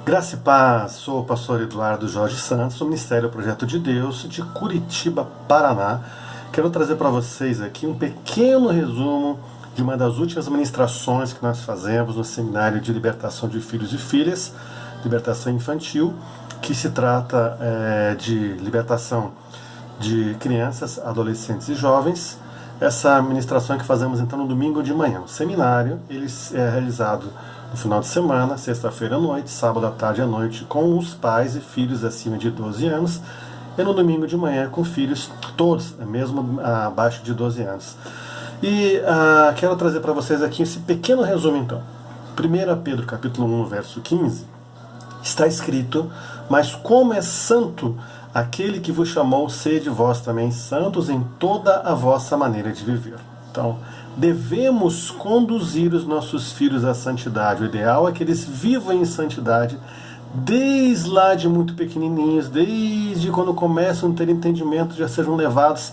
Graça e paz, sou o pastor Eduardo Jorge Santos, do Ministério Projeto de Deus, de Curitiba, Paraná. Quero trazer para vocês aqui um pequeno resumo de uma das últimas ministrações que nós fazemos no Seminário de Libertação de Filhos e Filhas, Libertação Infantil, que se trata de libertação de crianças, adolescentes e jovens. Essa ministração que fazemos então no domingo de manhã. O seminário ele é realizado no final de semana, sexta-feira à noite, sábado à tarde à noite, com os pais e filhos acima de 12 anos, e no domingo de manhã com filhos todos, mesmo abaixo de 12 anos. E quero trazer para vocês aqui esse pequeno resumo então. 1 Pedro capítulo 1, verso 15, está escrito: mas como é santo aquele que vos chamou, sede vós também santos em toda a vossa maneira de viver. Então, devemos conduzir os nossos filhos à santidade. O ideal é que eles vivam em santidade desde lá de muito pequenininhos, desde quando começam a ter entendimento, já sejam levados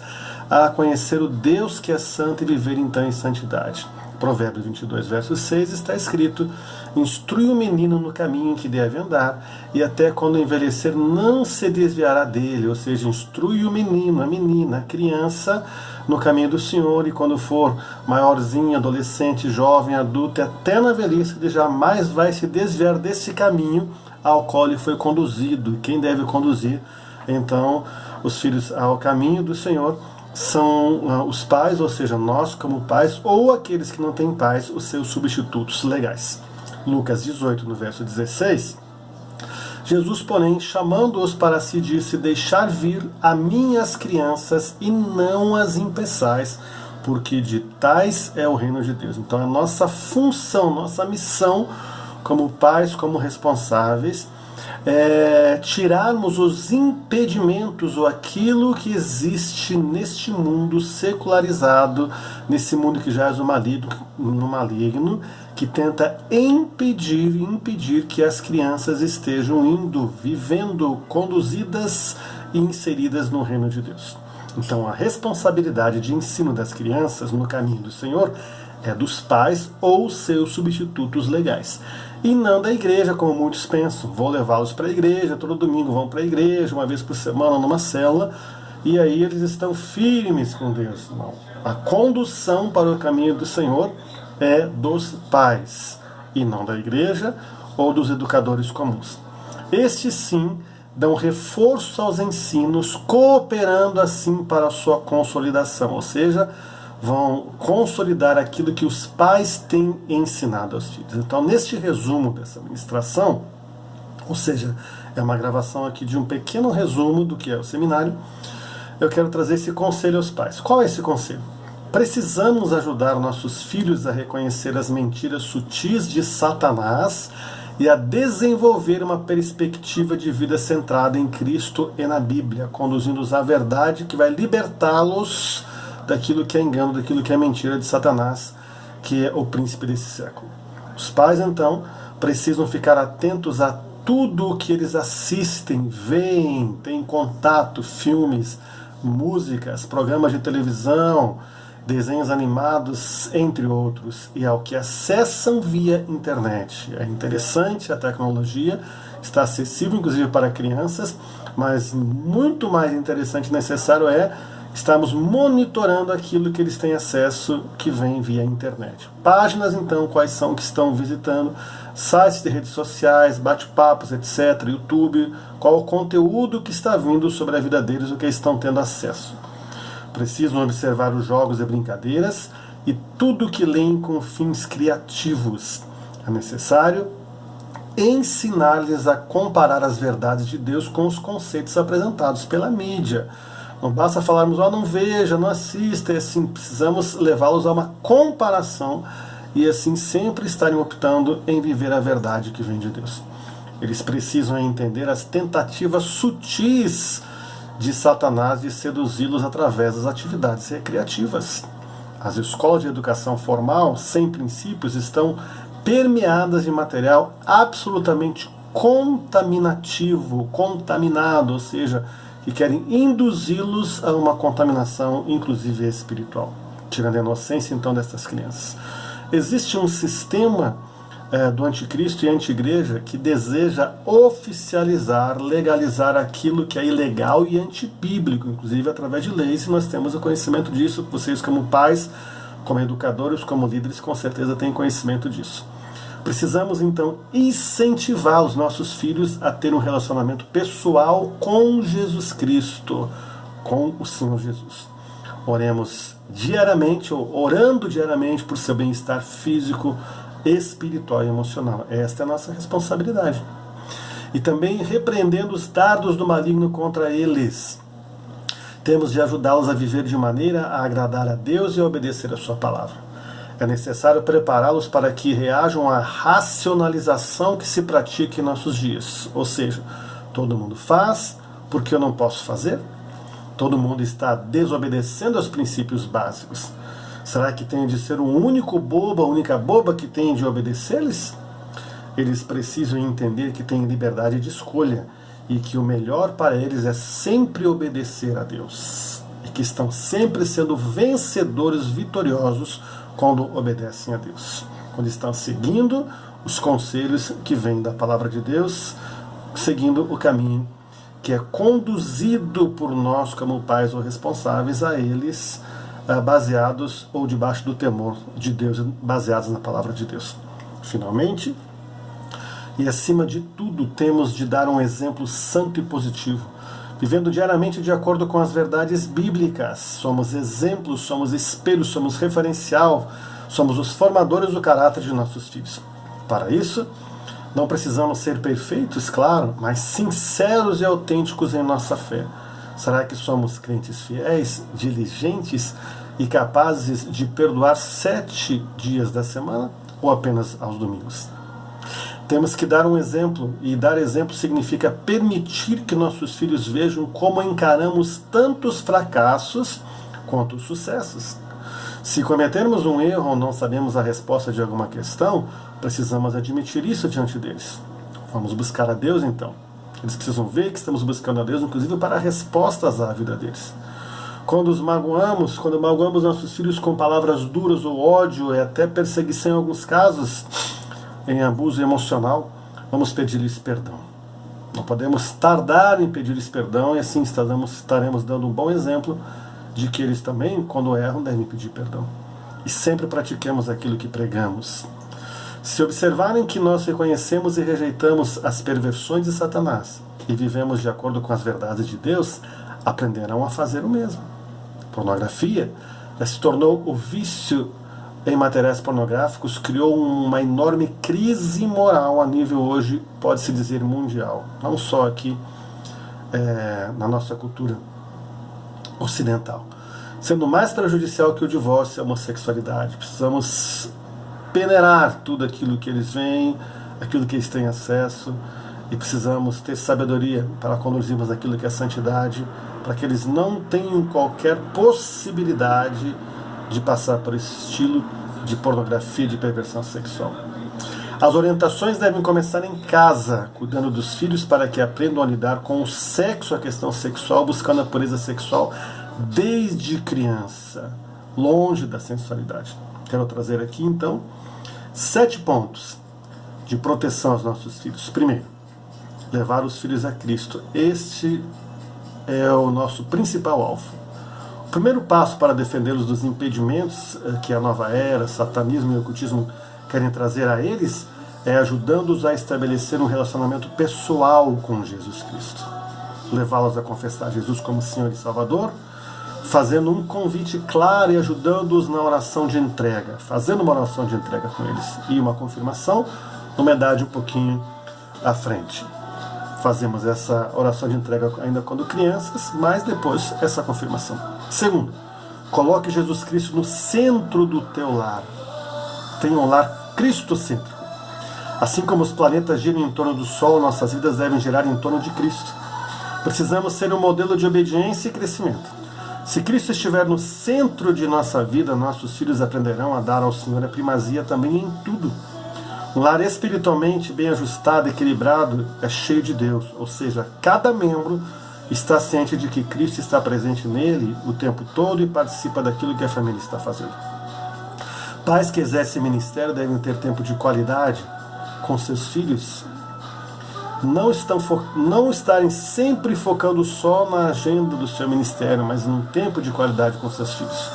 a conhecer o Deus que é santo e viver então em santidade. Provérbios 22, verso 6 está escrito: instrui o menino no caminho em que deve andar, e até quando envelhecer não se desviará dele. Ou seja, instrui o menino, a menina, a criança no caminho do Senhor, e quando for maiorzinho, adolescente, jovem, adulto, e até na velhice, ele jamais vai se desviar desse caminho ao qual ele foi conduzido. E quem deve conduzir, então, os filhos ao caminho do Senhor são os pais, ou seja, nós como pais, ou aqueles que não têm pais, os seus substitutos legais. Lucas 18, no verso 16, Jesus, porém, chamando-os para si, disse: deixar vir a minhas crianças e não as impeçais, porque de tais é o reino de Deus. Então a nossa função, nossa missão como pais, como responsáveis, tirarmos os impedimentos ou aquilo que existe neste mundo secularizado, nesse mundo que jaz no maligno, que tenta impedir que as crianças estejam indo, vivendo, conduzidas e inseridas no reino de Deus. Então a responsabilidade de ensino das crianças no caminho do Senhor é dos pais ou seus substitutos legais. E não da igreja, como muitos pensam. Vou levá-los para a igreja, todo domingo vão para a igreja, uma vez por semana numa célula, e aí eles estão firmes com Deus. Não. A condução para o caminho do Senhor é dos pais, e não da igreja ou dos educadores comuns. Estes sim dão reforço aos ensinos, cooperando assim para a sua consolidação, ou seja, vão consolidar aquilo que os pais têm ensinado aos filhos. Então, neste resumo dessa ministração, ou seja, é uma gravação aqui de um pequeno resumo do que é o seminário, eu quero trazer esse conselho aos pais. Qual é esse conselho? Precisamos ajudar nossos filhos a reconhecer as mentiras sutis de Satanás e a desenvolver uma perspectiva de vida centrada em Cristo e na Bíblia, conduzindo-os à verdade que vai libertá-los daquilo que é engano, daquilo que é mentira de Satanás, que é o príncipe desse século. Os pais, então, precisam ficar atentos a tudo o que eles assistem, veem, têm contato, filmes, músicas, programas de televisão, desenhos animados, entre outros, e ao que acessam via internet. É interessante a tecnologia, está acessível inclusive para crianças, mas muito mais interessante e necessário é estamos monitorando aquilo que eles têm acesso, que vem via internet. Páginas, então, quais são que estão visitando, sites de redes sociais, bate-papos, etc., YouTube, qual o conteúdo que está vindo sobre a vida deles, o que eles estão tendo acesso. Precisam observar os jogos e brincadeiras e tudo que leem com fins criativos. É necessário ensinar-lhes a comparar as verdades de Deus com os conceitos apresentados pela mídia. Não basta falarmos, não veja, não assista, e assim, precisamos levá-los a uma comparação e assim sempre estarem optando em viver a verdade que vem de Deus. Eles precisam entender as tentativas sutis de Satanás de seduzi-los através das atividades recreativas. As escolas de educação formal, sem princípios, estão permeadas de material absolutamente contaminativo, contaminado, ou seja, que querem induzi-los a uma contaminação, inclusive espiritual, tirando a inocência então dessas crianças. Existe um sistema do anticristo e anti-igreja que deseja oficializar, legalizar aquilo que é ilegal e antibíblico, inclusive através de leis, e nós temos o conhecimento disso. Vocês, como pais, como educadores, como líderes, com certeza têm conhecimento disso. Precisamos então incentivar os nossos filhos a ter um relacionamento pessoal com Jesus Cristo, com o Senhor Jesus. Oremos diariamente, ou orando diariamente por seu bem-estar físico, espiritual e emocional. Esta é a nossa responsabilidade. E também repreendendo os dardos do maligno contra eles. Temos de ajudá-los a viver de maneira a agradar a Deus e a obedecer a sua palavra. É necessário prepará-los para que reajam à racionalização que se pratica em nossos dias. Ou seja, todo mundo faz, porque eu não posso fazer? Todo mundo está desobedecendo aos princípios básicos. Será que tem de ser o único bobo, a única boba que tem de obedecer-lhes? Eles precisam entender que têm liberdade de escolha e que o melhor para eles é sempre obedecer a Deus. E que estão sempre sendo vencedores, vitoriosos, quando obedecem a Deus. Quando estão seguindo os conselhos que vêm da palavra de Deus, seguindo o caminho que é conduzido por nós como pais ou responsáveis a eles, baseados ou debaixo do temor de Deus, baseados na palavra de Deus. Finalmente, e acima de tudo, temos de dar um exemplo santo e positivo, vivendo diariamente de acordo com as verdades bíblicas. Somos exemplos, somos espelhos, somos referencial, somos os formadores do caráter de nossos filhos. Para isso, não precisamos ser perfeitos, claro, mas sinceros e autênticos em nossa fé. Será que somos crentes fiéis, diligentes e capazes de perdoar 7 dias da semana ou apenas aos domingos? Temos que dar um exemplo, e dar exemplo significa permitir que nossos filhos vejam como encaramos tantos fracassos quanto os sucessos. Se cometermos um erro ou não sabemos a resposta de alguma questão, precisamos admitir isso diante deles. Vamos buscar a Deus então. Eles precisam ver que estamos buscando a Deus, inclusive para respostas à vida deles. Quando magoamos nossos filhos com palavras duras ou ódio e até perseguição em alguns casos, em abuso emocional, vamos pedir-lhes perdão. Não podemos tardar em pedir-lhes perdão, e assim estaremos dando um bom exemplo de que eles também, quando erram, devem pedir perdão. E sempre pratiquemos aquilo que pregamos. Se observarem que nós reconhecemos e rejeitamos as perversões de Satanás e vivemos de acordo com as verdades de Deus, aprenderão a fazer o mesmo. Pornografia já se tornou o vício em materiais pornográficos, criou uma enorme crise moral a nível hoje, pode-se dizer, mundial. Não só aqui na nossa cultura ocidental. Sendo mais prejudicial que o divórcio e a homossexualidade. Precisamos peneirar tudo aquilo que eles veem, aquilo que eles têm acesso, e precisamos ter sabedoria para conduzirmos aquilo que é santidade, para que eles não tenham qualquer possibilidade de passar por esse estilo de pornografia, de perversão sexual. As orientações devem começar em casa, cuidando dos filhos para que aprendam a lidar com o sexo, a questão sexual, buscando a pureza sexual desde criança, longe da sensualidade. Quero trazer aqui então 7 pontos de proteção aos nossos filhos. Primeiro, levar os filhos a Cristo. Este é o nosso principal alvo. O primeiro passo para defendê-los dos impedimentos que a nova era, satanismo e ocultismo querem trazer a eles é ajudando-os a estabelecer um relacionamento pessoal com Jesus Cristo. Levá-los a confessar Jesus como Senhor e Salvador, fazendo um convite claro e ajudando-os na oração de entrega, fazendo uma oração de entrega com eles e uma confirmação numa idade um pouquinho à frente. Fazemos essa oração de entrega ainda quando crianças, mas depois essa confirmação. Segundo, coloque Jesus Cristo no centro do teu lar. Tenha um lar cristocêntrico. Assim como os planetas giram em torno do Sol, nossas vidas devem girar em torno de Cristo. Precisamos ser um modelo de obediência e crescimento. Se Cristo estiver no centro de nossa vida, nossos filhos aprenderão a dar ao Senhor a primazia também em tudo. Um lar espiritualmente bem ajustado, equilibrado, é cheio de Deus, ou seja, cada membro está ciente de que Cristo está presente nele o tempo todo e participa daquilo que a família está fazendo. Pais que exercem ministério devem ter tempo de qualidade com seus filhos, não estarem sempre focando só na agenda do seu ministério, mas num tempo de qualidade com seus filhos.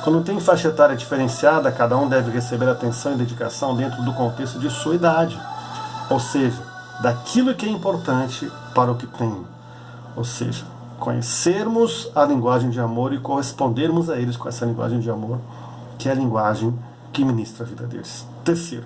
Quando tem faixa etária diferenciada, cada um deve receber atenção e dedicação dentro do contexto de sua idade, ou seja, daquilo que é importante para o que tem, ou seja, conhecermos a linguagem de amor e correspondermos a eles com essa linguagem de amor, que é a linguagem que ministra a vida deles. Terceiro,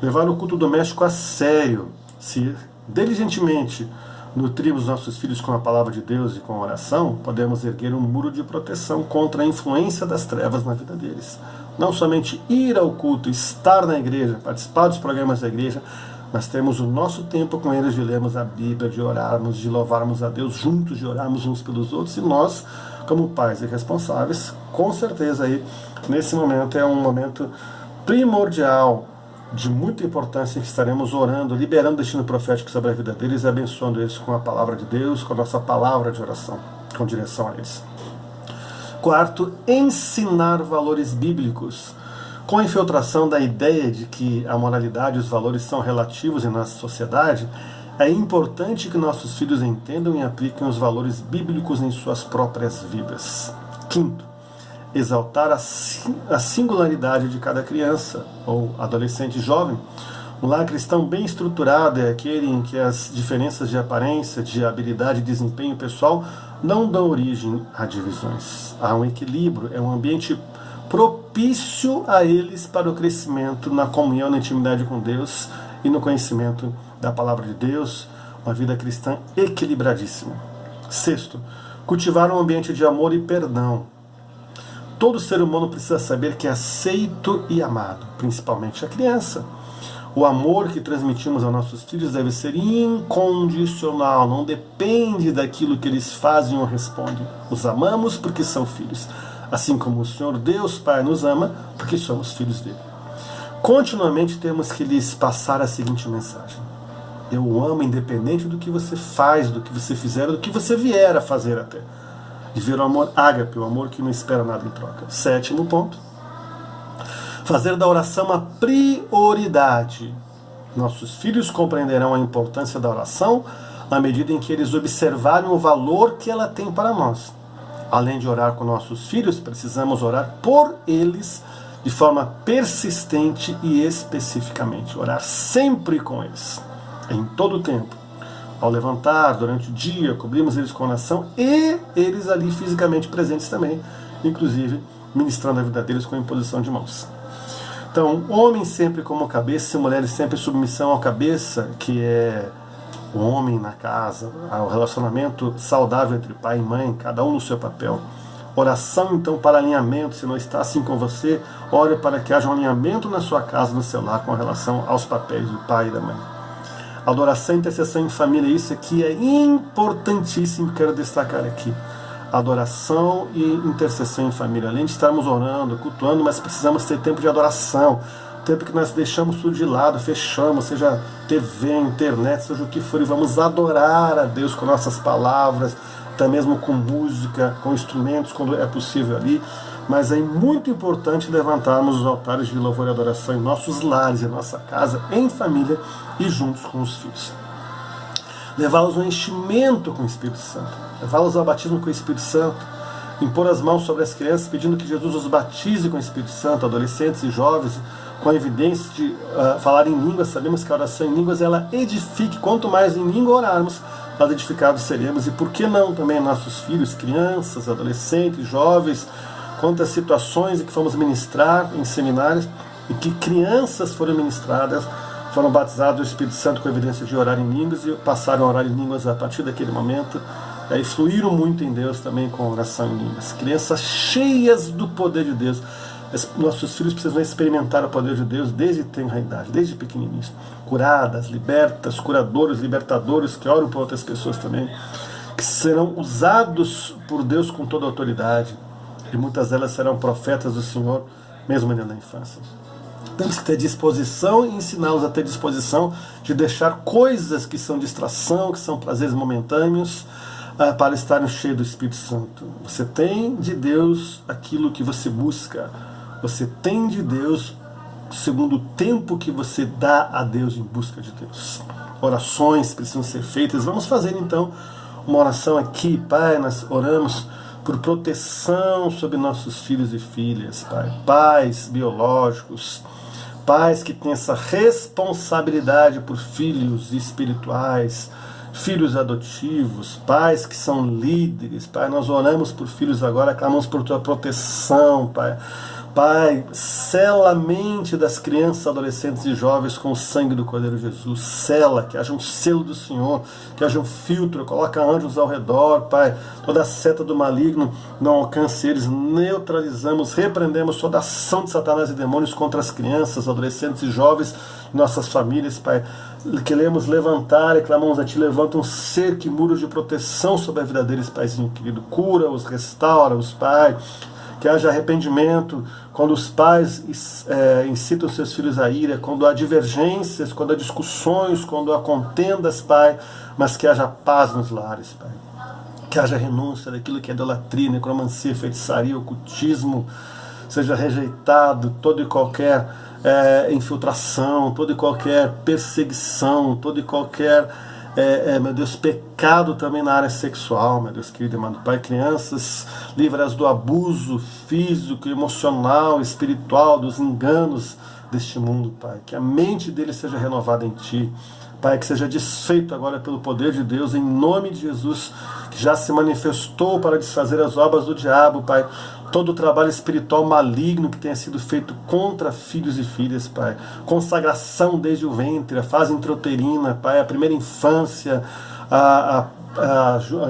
levar o culto doméstico a sério. Se diligentemente nutrimos nossos filhos com a palavra de Deus e com a oração, podemos erguer um muro de proteção contra a influência das trevas na vida deles. Não somente ir ao culto, estar na igreja, participar dos programas da igreja, mas temos o nosso tempo com eles de lermos a Bíblia, de orarmos, de louvarmos a Deus juntos, de orarmos uns pelos outros, e nós, como pais e responsáveis, com certeza aí, nesse momento é um momento primordial, de muita importância, que estaremos orando, liberando o destino profético sobre a vida deles e abençoando eles com a palavra de Deus, com a nossa palavra de oração, com direção a eles. Quarto, ensinar valores bíblicos. Com a infiltração da ideia de que a moralidade e os valores são relativos em nossa sociedade, é importante que nossos filhos entendam e apliquem os valores bíblicos em suas próprias vidas. Quinto, exaltar a singularidade de cada criança ou adolescente jovem. Um lar cristão bem estruturado é aquele em que as diferenças de aparência, de habilidade e desempenho pessoal não dão origem a divisões. Há um equilíbrio, é um ambiente propício a eles para o crescimento na comunhão, na intimidade com Deus e no conhecimento da palavra de Deus, uma vida cristã equilibradíssima. Sexto, cultivar um ambiente de amor e perdão. Todo ser humano precisa saber que é aceito e amado, principalmente a criança. O amor que transmitimos aos nossos filhos deve ser incondicional, não depende daquilo que eles fazem ou respondem. Os amamos porque são filhos, assim como o Senhor Deus Pai nos ama porque somos filhos dele. Continuamente temos que lhes passar a seguinte mensagem: eu o amo independente do que você faz, do que você fizer, do que você vier a fazer até. Viver o amor ágape, o amor que não espera nada em troca. Sétimo ponto, fazer da oração uma prioridade. Nossos filhos compreenderão a importância da oração à medida em que eles observarem o valor que ela tem para nós. Além de orar com nossos filhos, precisamos orar por eles de forma persistente e especificamente. Orar sempre com eles, em todo o tempo. Ao levantar, durante o dia, cobrimos eles com oração e eles ali fisicamente presentes também, inclusive ministrando a vida deles com imposição de mãos. Então, homens sempre como cabeça e mulheres sempre submissão ao cabeça, que é o homem na casa, ao relacionamento saudável entre pai e mãe, cada um no seu papel. Oração, então, para alinhamento. Se não está assim com você, ore para que haja um alinhamento na sua casa, no seu lar, com relação aos papéis do pai e da mãe. Adoração e intercessão em família, isso aqui é importantíssimo, quero destacar aqui. Adoração e intercessão em família. Além de estarmos orando, cultuando, mas precisamos ter tempo de adoração. Tempo que nós deixamos tudo de lado, fechamos, seja TV, internet, seja o que for, e vamos adorar a Deus com nossas palavras, até mesmo com música, com instrumentos, quando é possível ali. Mas é muito importante levantarmos os altares de louvor e adoração em nossos lares, em nossa casa, em família e juntos com os filhos. Levá-los ao enchimento com o Espírito Santo, levá-los ao batismo com o Espírito Santo, impor as mãos sobre as crianças, pedindo que Jesus os batize com o Espírito Santo, adolescentes e jovens, com a evidência de falar em línguas. Sabemos que a oração em línguas, ela edifica, quanto mais em língua orarmos, mais edificados seremos. E por que não também nossos filhos, crianças, adolescentes, jovens, quantas situações em que fomos ministrar em seminários, e que crianças foram ministradas, foram batizados do Espírito Santo com evidência de orar em línguas e passaram a orar em línguas a partir daquele momento, e fluíram muito em Deus também com a oração em línguas. Crianças cheias do poder de Deus. Nossos filhos precisam experimentar o poder de Deus desde tenra idade, desde pequenininhos. Curadas, libertas, curadores, libertadores, que oram por outras pessoas também, que serão usados por Deus com toda a autoridade. E muitas delas serão profetas do Senhor, mesmo ainda na infância. Temos que ter disposição e ensiná-los a ter disposição de deixar coisas que são distração, que são prazeres momentâneos, para estarem cheios do Espírito Santo. Você tem de Deus aquilo que você busca. Você tem de Deus segundo o tempo que você dá a Deus em busca de Deus. Orações precisam ser feitas. Vamos fazer então uma oração aqui, Pai. Nós oramos por proteção sobre nossos filhos e filhas, Pai. Pais biológicos, pais que têm essa responsabilidade por filhos espirituais, filhos adotivos, pais que são líderes, Pai. Nós oramos por filhos agora, clamamos por tua proteção, Pai. Pai, sela a mente das crianças, adolescentes e jovens com o sangue do Cordeiro Jesus. Sela, que haja um selo do Senhor, que haja um filtro, coloca anjos ao redor, Pai. Toda a seta do maligno não alcance eles. Neutralizamos, repreendemos toda a ação de Satanás e demônios contra as crianças, adolescentes e jovens, nossas famílias, Pai. Queremos levantar e clamamos a Ti, levanta um cerco e muros de proteção sobre a vida deles, Paizinho querido. Cura-os, restaura-os, Pai. Que haja arrependimento quando os pais incitam seus filhos à ira, quando há divergências, quando há discussões, quando há contendas, Pai, mas que haja paz nos lares, Pai. Que haja renúncia daquilo que é idolatria, necromancia, feitiçaria, ocultismo, seja rejeitado todo e qualquer infiltração, toda e qualquer perseguição, todo e qualquer meu Deus, pecado também na área sexual, meu Deus querido e amado Pai. Crianças, livra-as do abuso físico, emocional, espiritual, dos enganos deste mundo, Pai. Que a mente deles seja renovada em Ti, Pai, que seja desfeito agora pelo poder de Deus, em nome de Jesus, que já se manifestou para desfazer as obras do diabo, Pai. Todo o trabalho espiritual maligno que tenha sido feito contra filhos e filhas, Pai. Consagração desde o ventre, a fase intrauterina, Pai, a primeira infância, a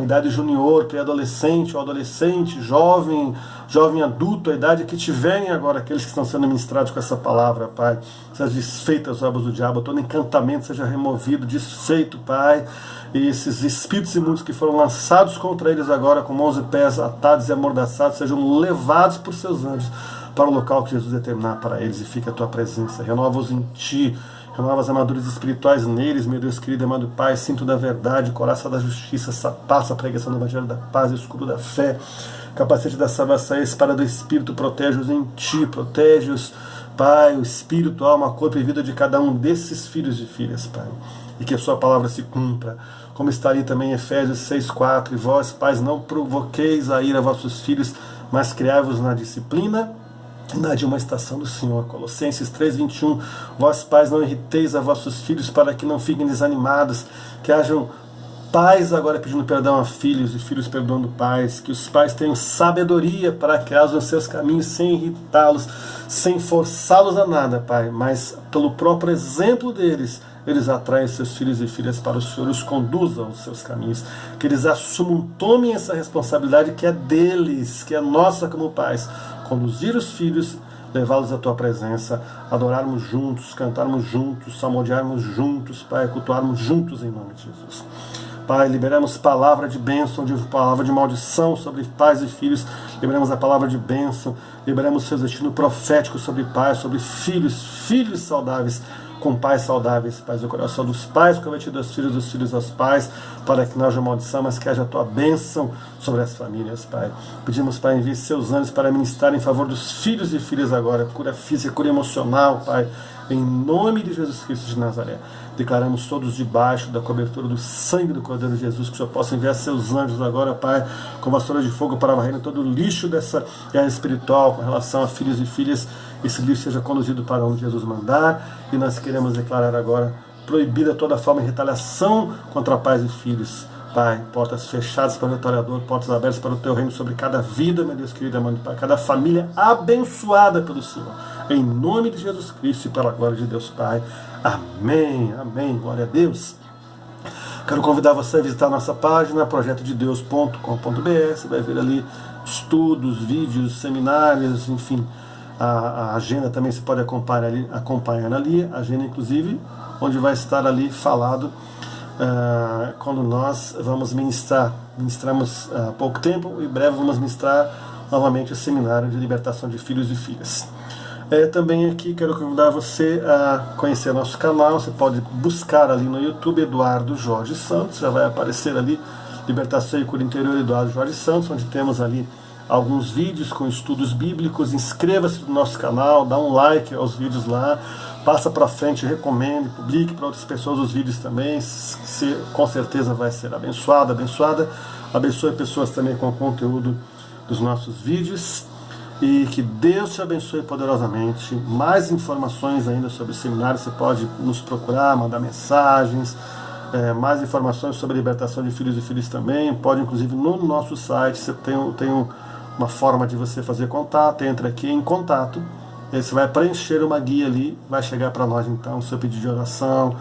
idade junior, pré-adolescente, ou adolescente, jovem adulto, a idade que tiverem agora aqueles que estão sendo ministrados com essa palavra, Pai. Seja desfeitas as obras do diabo, todo encantamento seja removido, desfeito, Pai. E esses espíritos imundos que foram lançados contra eles agora, com mãos e pés atados e amordaçados, sejam levados por seus anjos para o local que Jesus determinar para eles, e fique a tua presença. Renova-os em Ti, renova as armaduras espirituais neles, meu Deus querido, amado Pai, cinto da verdade, coraça da justiça, sapato, a pregação do evangelho da paz, escudo da fé, capacete da salvação, a espada do Espírito, protege-os em Ti, protege-os, Pai, o Espírito, alma, corpo e vida de cada um desses filhos e filhas, Pai, e que a Sua palavra se cumpra, como está ali também em Efésios 6,4, e vós, pais, não provoqueis a ira a vossos filhos, mas criai-vos na disciplina e na admoestação do Senhor. Colossenses 3,21, vós, pais, não irriteis a vossos filhos para que não fiquem desanimados, que hajam pais agora pedindo perdão a filhos e filhos perdoando pais, que os pais tenham sabedoria para que os seus caminhos sem irritá-los, sem forçá-los a nada, Pai, mas pelo próprio exemplo deles, eles atraem seus filhos e filhas para o Senhor, os conduzam aos seus caminhos, que eles assumam, tomem essa responsabilidade que é deles, que é nossa como pais, conduzir os filhos, levá-los à Tua presença, adorarmos juntos, cantarmos juntos, salmodiarmos juntos, Pai, cultuarmos juntos em nome de Jesus. Pai, liberamos palavra de bênção, palavra de maldição sobre pais e filhos, liberamos a palavra de bênção, liberamos o seu destino profético sobre pais, sobre filhos saudáveis, com pais saudáveis, Pai, o coração dos pais convertido aos filhos, dos filhos aos pais, para que não haja maldição, mas que haja a Tua bênção sobre as famílias, Pai. Pedimos, Pai, envie seus anjos para ministrar em favor dos filhos e filhas agora, cura física, cura emocional, Pai, em nome de Jesus Cristo de Nazaré. Declaramos todos debaixo da cobertura do sangue do Cordeiro de Jesus, que o Senhor possa enviar seus anjos agora, Pai, com vassoura de fogo para varrer todo o lixo dessa guerra espiritual com relação a filhos e filhas. Esse lixo seja conduzido para onde Jesus mandar, e nós queremos declarar agora proibida toda forma de retaliação contra pais e filhos. Pai, portas fechadas para o retoriador, portas abertas para o Teu reino sobre cada vida, meu Deus querido, amado Pai, cada família abençoada pelo Senhor. Em nome de Jesus Cristo e pela glória de Deus Pai. Amém, amém, glória a Deus. Quero convidar você a visitar a nossa página, projetodedeus.com.br. Você vai ver ali estudos, vídeos, seminários, enfim, a agenda também você pode acompanhar ali, a agenda inclusive, onde vai estar ali falado quando nós vamos ministramos há pouco tempo, e em breve vamos ministrar novamente o seminário de libertação de filhos e filhas. Também aqui quero convidar você a conhecer nosso canal. Você pode buscar ali no YouTube Eduardo Jorge Santos, já vai aparecer ali Libertação e Cura Interior Eduardo Jorge Santos, onde temos ali alguns vídeos com estudos bíblicos. Inscreva-se no nosso canal, dá um like aos vídeos lá, passa para frente, recomende, publique para outras pessoas os vídeos também. Você com certeza vai ser abençoado, abençoada. Abençoe pessoas também com o conteúdo dos nossos vídeos. E que Deus te abençoe poderosamente. Mais informações ainda sobre o seminário, você pode nos procurar, mandar mensagens. Mais informações sobre a libertação de filhos e filhas também. Pode, inclusive, no nosso site, você tem uma forma de você fazer contato. Entra aqui em contato. E aí você vai preencher uma guia ali. Vai chegar para nós, então, o seu pedido de oração,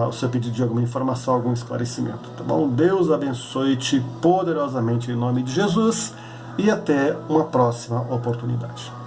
o seu pedido de alguma informação, algum esclarecimento. Tá bom? Deus abençoe-te poderosamente em nome de Jesus. E até uma próxima oportunidade.